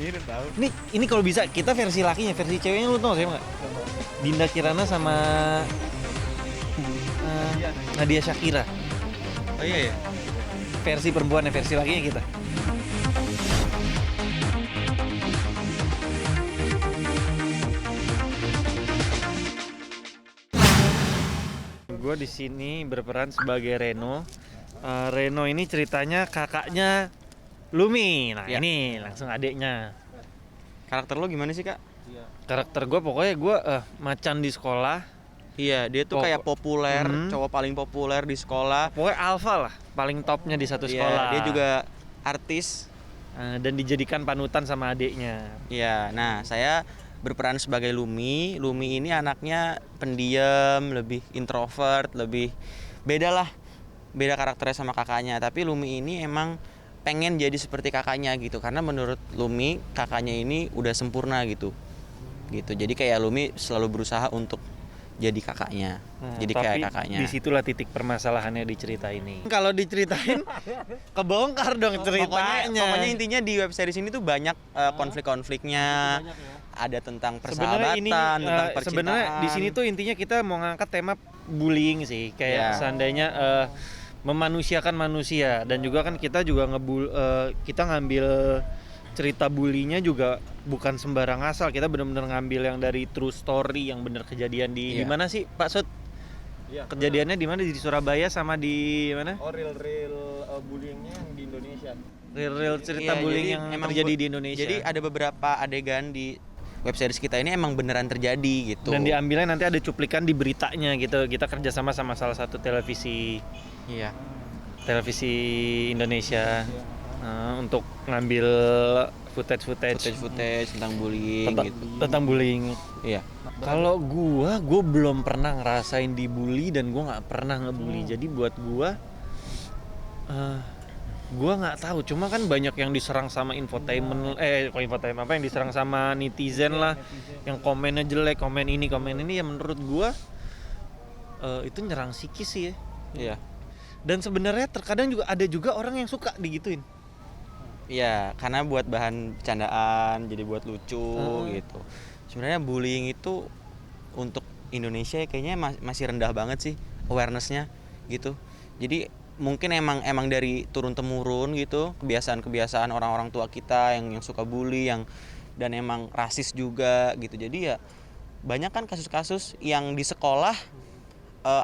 Mirip tahu. Ini kalau bisa kita versi lakinya, versi ceweknya lu tau saya nggak? Dinda Kirana sama Nadia Shakira. Oh iya ya. Versi perempuannya, versi lakinya kita. Gue di sini berperan sebagai Reno. Reno ini ceritanya kakaknya Lumi. Nah Ya. ini langsung adiknya. Karakter lo gimana sih, Kak? Karakter gue pokoknya gue macan di sekolah. Iya, dia tuh kayak populer, Hmm. cowok paling populer di sekolah. Pokoknya alpha lah, paling topnya di satu Iya, sekolah. dia juga artis. Dan dijadikan panutan sama adiknya. Iya, nah saya berperan sebagai Lumi. Lumi ini anaknya pendiam, lebih introvert, lebih beda lah. Beda karakternya sama kakaknya. Tapi Lumi ini emang pengen jadi seperti kakaknya gitu. Karena menurut Lumi, kakaknya ini udah sempurna gitu. Jadi kayak Lumi selalu berusaha untuk jadi kakaknya. Jadi kayak kakaknya. Disitulah titik permasalahannya di cerita ini. Kalau diceritain kebongkar dong ceritanya. Pokoknya intinya di web series ini tuh banyak konflik-konfliknya. Ada tentang persahabatan, tentang percintaan. Sebenarnya di sini tuh intinya kita mau ngangkat tema bullying sih, kayak seandainya memanusiakan manusia, dan juga kan kita juga kita ngambil cerita bullyingnya juga bukan sembarang asal, kita benar-benar ngambil yang dari true story yang benar kejadian di mana sih Pak Sud? Iya, Kejadiannya di mana, di Surabaya sama di mana? Oh, real bullyingnya yang di Indonesia. Real cerita bullying yang terjadi di Indonesia. Jadi ada beberapa adegan di web series kita ini emang beneran terjadi gitu. Dan diambilnya nanti ada cuplikan di beritanya gitu. Kita kerjasama sama salah satu televisi Indonesia untuk ngambil footage tentang bullying gitu. Tentang bullying. Iya. Kalau gua belum pernah ngerasain dibully dan gua nggak pernah ngebully. Jadi buat gua nggak tahu. Cuma kan banyak yang diserang sama infotainment, apa yang diserang sama netizen lah, yang komennya jelek, komen ini ya menurut gua itu nyerang psikis sih ya. Iya. Dan sebenarnya terkadang juga ada orang yang suka digituin. Iya, karena buat bahan bercandaan, jadi buat lucu gitu. Sebenarnya bullying itu untuk Indonesia kayaknya masih rendah banget sih awareness-nya gitu. Jadi mungkin emang dari turun temurun gitu, kebiasaan orang-orang tua kita yang suka bully, dan emang rasis juga gitu. Jadi ya banyak kan kasus-kasus yang di sekolah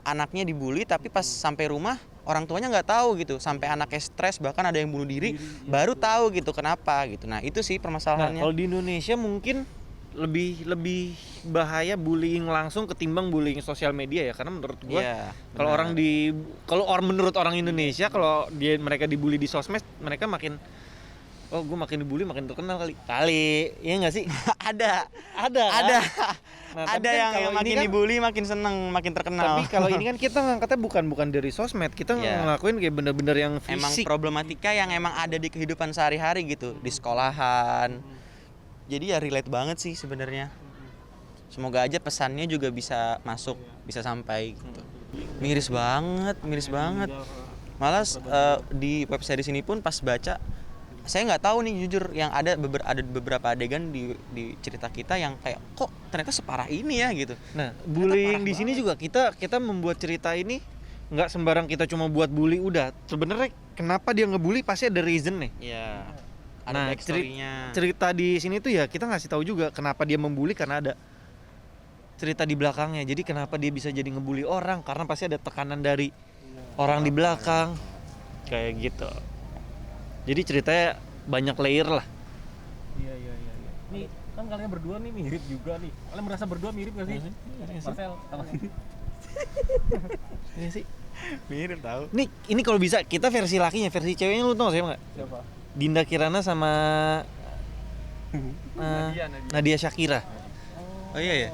anaknya dibully, tapi pas sampai rumah orang tuanya nggak tahu gitu, sampai anaknya stres, bahkan ada yang bunuh diri, baru tahu gitu kenapa gitu. Nah itu sih permasalahannya. Kalau di Indonesia mungkin lebih bahaya bullying langsung ketimbang bullying sosial media ya, karena menurut gua menurut orang Indonesia, kalau mereka dibully di sosmed, mereka makin makin dibully makin terkenal kali ya nggak sih? ada Nah, ada kan yang makin dibully makin seneng, makin terkenal. Tapi kalau ini kan kita ngangkatnya bukan dari sosmed, kita ngelakuin kayak bener-bener yang fisik. Emang problematika yang emang ada di kehidupan sehari-hari gitu, di sekolahan. Jadi ya relate banget sih sebenarnya. Semoga aja pesannya juga bisa masuk, bisa sampai gitu. Miris banget. Malah di web series ini pun pas baca, saya nggak tahu nih jujur, yang ada beberapa adegan di cerita kita yang kayak kok ternyata separah ini ya gitu. Nah, bullying di sini juga kita membuat cerita ini nggak sembarang kita cuma buat bully udah. Sebenarnya kenapa dia ngebully pasti ada reason nih. Iya. Ada backstory-nya. Cerita di sini tuh ya kita ngasih tahu juga kenapa dia membuli, karena ada cerita di belakangnya. Jadi kenapa dia bisa jadi ngebully orang, karena pasti ada tekanan dari orang di belakang. Kayak gitu. Jadi ceritanya banyak layer lah. Iya. Nih kan kalian berdua nih mirip juga nih. Kalian merasa berdua mirip gak sih? Marcel sama Iya sih. Mirip tahu. Ini kalau bisa kita versi lakinya, versi ceweknya lu tau siapa nggak? Siapa? Dinda Kirana sama Nadia Shakira. Oh iya ya.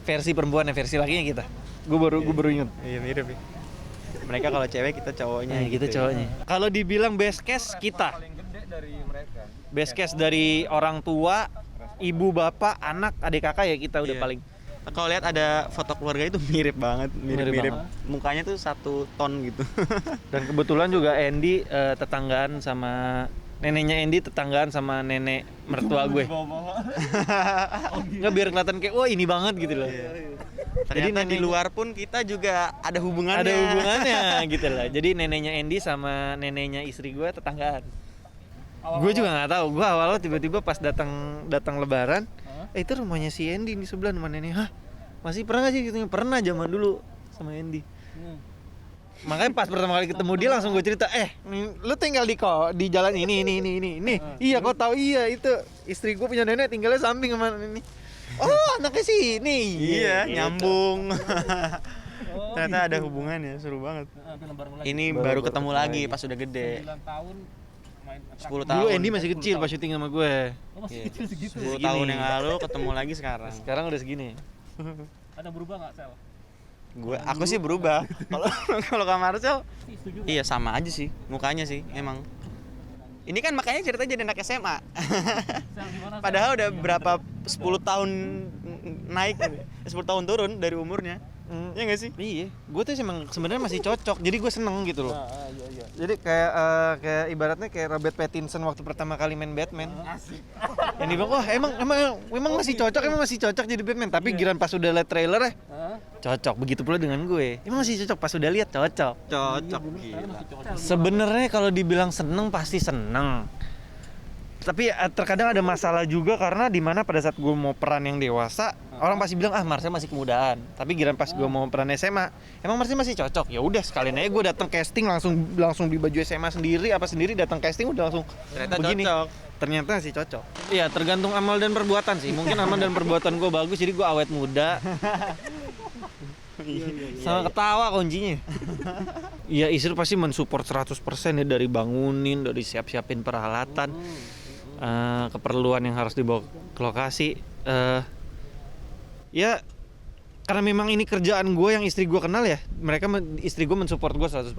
Versi perempuannya, versi lakinya kita. Gue baru ingat. Iya mirip ya. Mereka kalau cewek, kita cowoknya. Kita gitu cowoknya. Kalau dibilang best case kita. Paling gede dari mereka. Best case dari orang tua, ibu, bapak, anak, adik, kakak ya kita udah paling. Kalau lihat ada foto keluarga itu mirip banget. Banget. Mukanya tuh satu ton gitu. Dan kebetulan juga Andy tetanggaan sama neneknya Andy tetanggaan sama nenek mertua gue. Nggak biar kelihatan kayak wah ini banget gitu loh. Jadi di luar pun kita juga ada hubungannya. Ada hubungannya gitu lah. Jadi neneknya Andy sama neneknya istri gue tetanggaan. Gue juga nggak tahu. Gue awalnya tiba-tiba pas datang Lebaran, itu rumahnya si Andy di sebelah sama nenek. Hah, masih pernah nggak sih gitu? Pernah zaman dulu sama Andy. Makanya pas pertama kali ketemu dia langsung gue cerita, lu tinggal di jalan ini. Iya, kau tahu iya itu istri gue punya nenek tinggalnya samping sama ini. Oh, anaknya sini. Iya, Gitu. nyambung. Ternyata ada hubungannya, seru banget. Ini baru ketemu lagi pas udah gede. 9 tahun main 10 tahun. Dulu Andy masih kecil pas syuting sama gue. Oh, masih Iya. kecil segitu. 10 tahun yang lalu ketemu lagi sekarang. Sekarang udah segini. Ada berubah nggak Sel? Aku sih berubah. Kalau Kak Marcel, Setuju. iya sama aja sih, mukanya sih emang. Ini kan makanya ceritanya jadi anak SMA. Sel gimana? Sel? Padahal udah berapa 10 tahun naik, 10 tahun turun dari umurnya. Iya nggak sih? Iya, gue tuh emang sebenarnya masih cocok. Jadi gue seneng gitu loh. Iya. Jadi kayak ibaratnya kayak Robert Pattinson waktu pertama kali main Batman. Asik. Yang dibilang wah emang masih cocok jadi Batman. Tapi giran pas udah liat trailer cocok. Begitu pula dengan gue. Emang masih cocok pas udah lihat cocok. Cocok Sekarang gila. masih cocok. Sebenarnya kalau dibilang seneng pasti seneng. Tapi terkadang ada masalah juga karena di mana pada saat gue mau peran yang dewasa, orang pasti bilang Marcel masih kemudaan. Tapi giran pas gue mau peran SMA, emang Marcel masih cocok. Ya udah sekalian aja gue datang casting langsung di baju SMA sendiri datang casting udah langsung Ternyata begini. cocok. Ternyata sih cocok. Iya, tergantung amal dan perbuatan sih. Mungkin amal dan perbuatan gue bagus jadi gue awet muda. Sama ketawa kuncinya. Iya, istri pasti mensupport 100% ya, dari bangunin, dari siap-siapin peralatan. Keperluan yang harus dibawa ke lokasi. Ya karena memang ini kerjaan gue yang istri gue kenal ya, istri gue mensupport gue 100%.